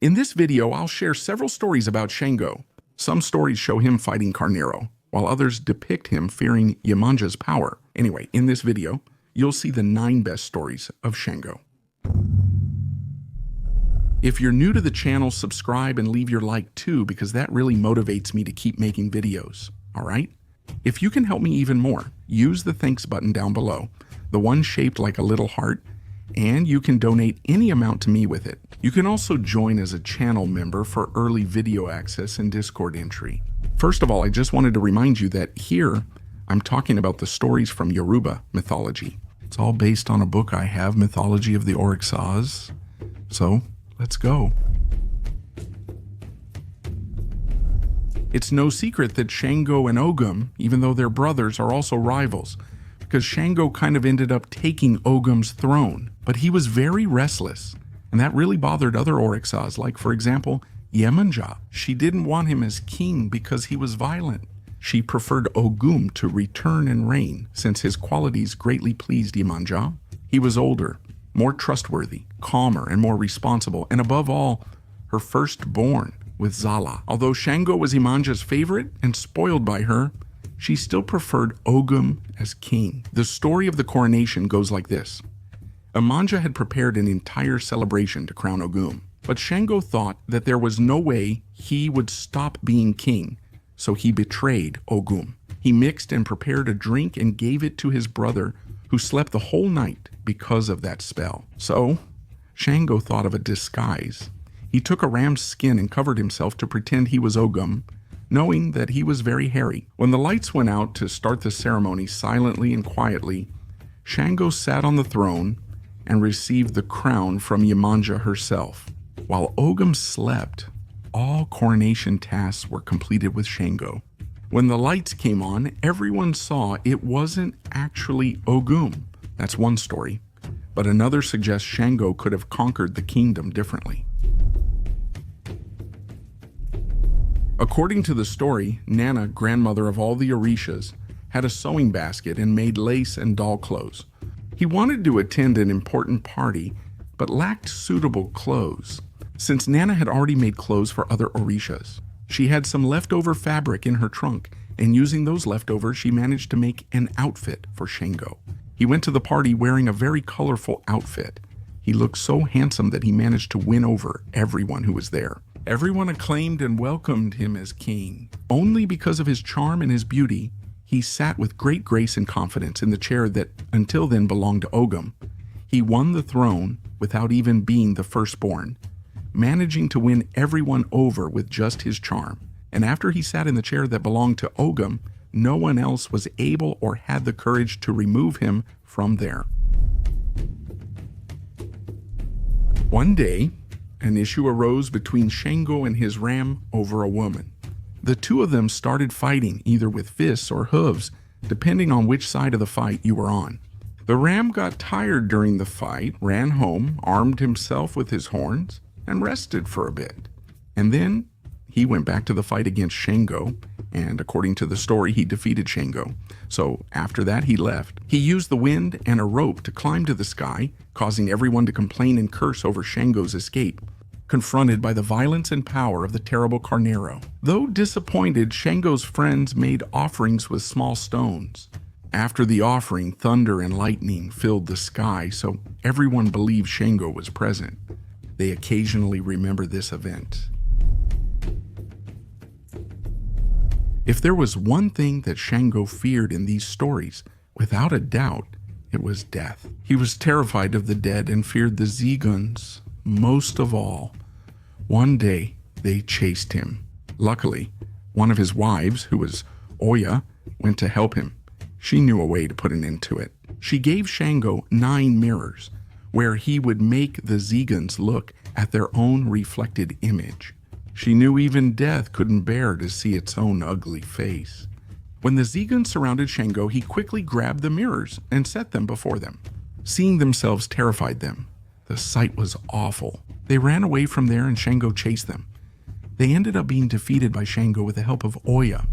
In this video, I'll share several stories about Shango. Some stories show him fighting Carnero, while others depict him fearing Iemanjá's power. Anyway, in this video, you'll see the 9 best stories of Shango. If you're new to the channel, subscribe and leave your like too, because that really motivates me to keep making videos, alright? If you can help me even more, use the thanks button down below, the one shaped like a little heart, and you can donate any amount to me with it. You can also join as a channel member for early video access and Discord entry. First of all, I just wanted to remind you that here, I'm talking about the stories from Yoruba mythology. It's all based on a book I have, Mythology of the Oryxas. So, let's go. It's no secret that Shango and Ogum, even though they're brothers, are also rivals, because Shango kind of ended up taking Ogum's throne, but he was very restless, and that really bothered other Oryxas, like, for example, Iemanjá. She didn't want him as king because he was violent. She preferred Ogum to return and reign, since his qualities greatly pleased Iemanjá. He was older, more trustworthy, calmer, and more responsible, and above all, her firstborn with Zala. Although Shango was Iemanjá's favorite and spoiled by her, she still preferred Ogum as king. The story of the coronation goes like this. Iemanjá had prepared an entire celebration to crown Ogum, but Shango thought that there was no way he would stop being king, so he betrayed Ogum. He mixed and prepared a drink and gave it to his brother, who slept the whole night because of that spell. So, Shango thought of a disguise. He took a ram's skin and covered himself to pretend he was Ogum, knowing that he was very hairy. When the lights went out to start the ceremony silently and quietly, Shango sat on the throne and received the crown from Iemanjá herself. While Ogum slept, all coronation tasks were completed with Shango. When the lights came on, everyone saw it wasn't actually Ogum. That's one story, but another suggests Shango could have conquered the kingdom differently. According to the story, Nana, grandmother of all the Orishas, had a sewing basket and made lace and doll clothes. He wanted to attend an important party, but lacked suitable clothes. Since Nana had already made clothes for other Orishas, she had some leftover fabric in her trunk, and using those leftovers, she managed to make an outfit for Shango. He went to the party wearing a very colorful outfit. He looked so handsome that he managed to win over everyone who was there. Everyone acclaimed and welcomed him as king. Only because of his charm and his beauty, he sat with great grace and confidence in the chair that until then belonged to Ogum. He won the throne without even being the firstborn, managing to win everyone over with just his charm. And after he sat in the chair that belonged to Ogum, no one else was able or had the courage to remove him from there. One day, an issue arose between Shango and his ram over a woman. The two of them started fighting, either with fists or hooves, depending on which side of the fight you were on. The ram got tired during the fight, ran home, armed himself with his horns, and rested for a bit. And then he went back to the fight against Shango, and according to the story, he defeated Shango. So after that, he left. He used the wind and a rope to climb to the sky, causing everyone to complain and curse over Shango's escape, confronted by the violence and power of the terrible Carnero. Though disappointed, Shango's friends made offerings with small stones. After the offering, thunder and lightning filled the sky, so everyone believed Shango was present. They occasionally remember this event. If there was one thing that Shango feared in these stories, without a doubt, it was death. He was terrified of the dead and feared the Zaguns most of all. One day, they chased him. Luckily, one of his wives, who was Oya, went to help him. She knew a way to put an end to it. She gave Shango 9 mirrors, where he would make the Zaguns look at their own reflected image. She knew even death couldn't bear to see its own ugly face. When the Zaguns surrounded Shango, he quickly grabbed the mirrors and set them before them. Seeing themselves terrified them. The sight was awful. They ran away from there and Shango chased them. They ended up being defeated by Shango with the help of Oya.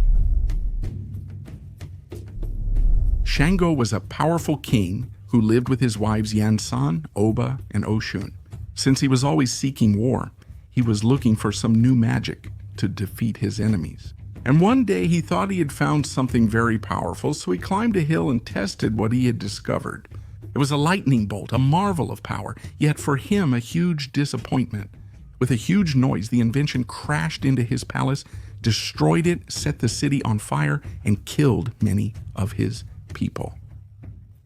Shango was a powerful king who lived with his wives Yansan, Oba, and Oshun. Since he was always seeking war, He was looking for some new magic to defeat his enemies. And one day he thought he had found something very powerful, so he climbed a hill and tested what he had discovered. It was a lightning bolt, a marvel of power, yet for him a huge disappointment. With a huge noise, the invention crashed into his palace, destroyed it, set the city on fire, and killed many of his people.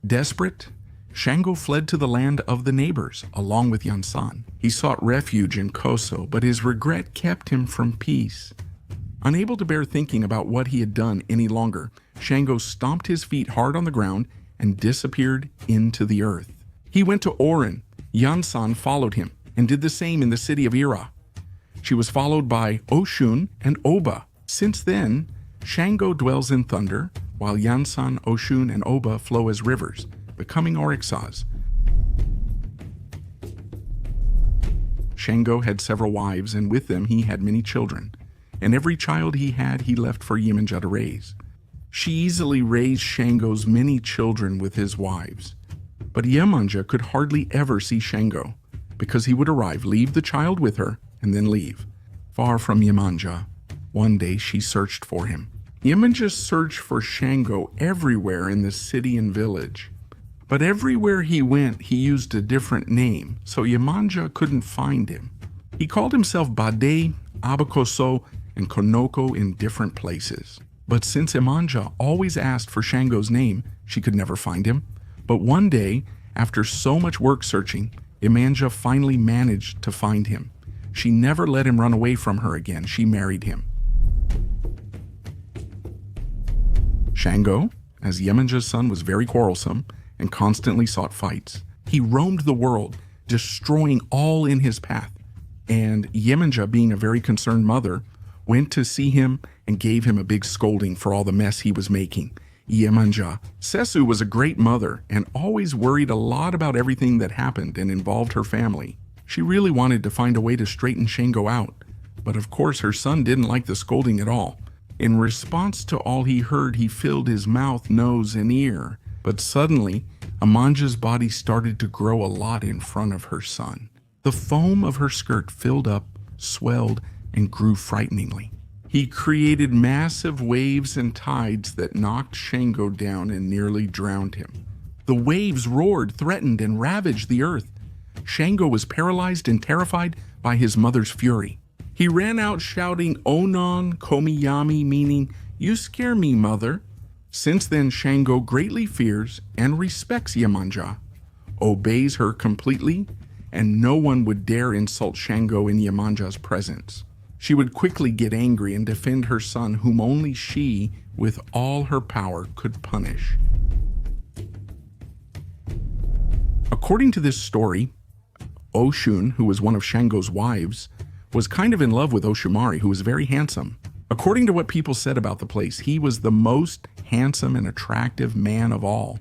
Desperate, Shango fled to the land of the neighbors, along with Yansan. He sought refuge in Koso, but his regret kept him from peace. Unable to bear thinking about what he had done any longer, Shango stomped his feet hard on the ground and disappeared into the earth. He went to Orin. Yansan followed him and did the same in the city of Ira. She was followed by Oshun and Oba. Since then, Shango dwells in thunder, while Yansan, Oshun, and Oba flow as rivers, becoming Oryxas. Shango had several wives, and with them he had many children, and every child he had he left for Iemanjá to raise. She easily raised Shango's many children with his wives, but Iemanjá could hardly ever see Shango, because he would arrive, leave the child with her, and then leave. Far from Iemanjá, one day she searched for him. Iemanjá searched for Shango everywhere in the city and village. But everywhere he went, he used a different name, so Iemanjá couldn't find him. He called himself Bade, Abakoso, and Konoko in different places. But since Iemanjá always asked for Shango's name, she could never find him. But one day, after so much work searching, Iemanjá finally managed to find him. She never let him run away from her again. She married him. Shango, as Iemanjá's son, was very quarrelsome and constantly sought fights. He roamed the world, destroying all in his path. And Iemanjá, being a very concerned mother, went to see him and gave him a big scolding for all the mess he was making. Iemanjá. Sesu was a great mother and always worried a lot about everything that happened and involved her family. She really wanted to find a way to straighten Shango out, but of course her son didn't like the scolding at all. In response to all he heard, he filled his mouth, nose, and ear. But suddenly, Iemanjá's body started to grow a lot in front of her son. The foam of her skirt filled up, swelled, and grew frighteningly. He created massive waves and tides that knocked Shango down and nearly drowned him. The waves roared, threatened, and ravaged the earth. Shango was paralyzed and terrified by his mother's fury. He ran out shouting, "Onon Komiyami," meaning, "You scare me, mother." Since then, Shango greatly fears and respects Iemanjá, obeys her completely, and no one would dare insult Shango in Iemanjá's presence. She would quickly get angry and defend her son, whom only she, with all her power, could punish. According to this story, Oshun, who was one of Shango's wives, was kind of in love with Oshumari, who was very handsome. According to what people said about the place, he was the most handsome and attractive man of all.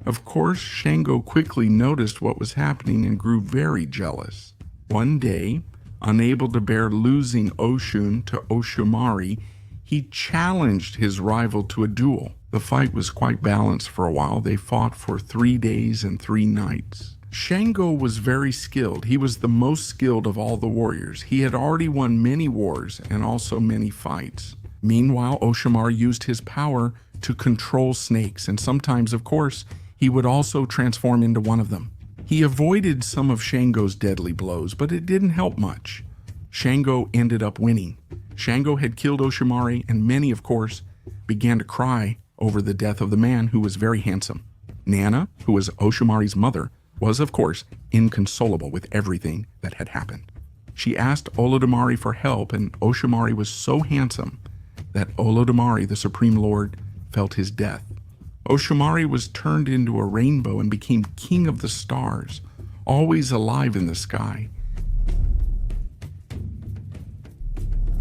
Of course, Shango quickly noticed what was happening and grew very jealous. One day, unable to bear losing Oshun to Oshumari, he challenged his rival to a duel. The fight was quite balanced for a while. They fought for 3 days and 3 nights. Shango was very skilled. He was the most skilled of all the warriors. He had already won many wars and also many fights. Meanwhile, Oshumari used his power to control snakes, and sometimes, of course, he would also transform into one of them. He avoided some of Shango's deadly blows, but it didn't help much. Shango ended up winning. Shango had killed Oshumari, and many, of course, began to cry over the death of the man who was very handsome. Nana, who was Oshumari's mother, was, of course, inconsolable with everything that had happened. She asked Olodumare for help, and Oshumari was so handsome that Olodumare, the Supreme Lord, felt his death. Oshumari was turned into a rainbow and became king of the stars, always alive in the sky.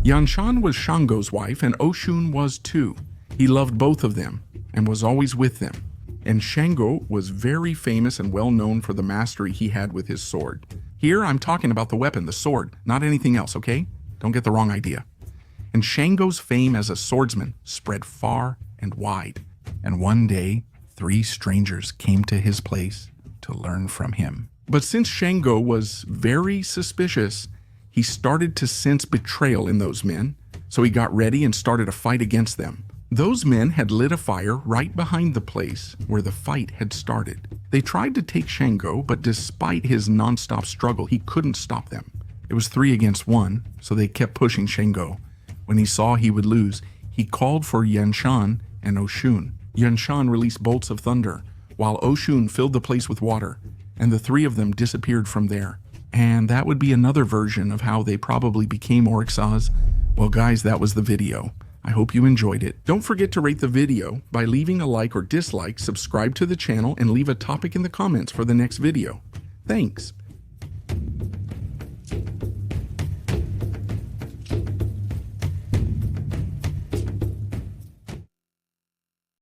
Yanshan was Shango's wife, and Oshun was too. He loved both of them and was always with them. And Shango was very famous and well known for the mastery he had with his sword. Here I'm talking about the weapon, the sword, not anything else, okay? Don't get the wrong idea. And Shango's fame as a swordsman spread far and wide. And one day, 3 strangers came to his place to learn from him. But since Shango was very suspicious, He started to sense betrayal in those men, so he got ready and started a fight against them. Those men had lit a fire right behind the place where the fight had started. They tried to take Shango, but despite his non-stop struggle, he couldn't stop them. It was 3 against 1, so they kept pushing Shango. When he saw he would lose, he called for Iemanjá and Oshun. Iemanjá released bolts of thunder, while Oshun filled the place with water, and the 3 of them disappeared from there. And that would be another version of how they probably became Oryxas. Well guys, that was the video. I hope you enjoyed it. Don't forget to rate the video by leaving a like or dislike, subscribe to the channel, and leave a topic in the comments for the next video. Thanks.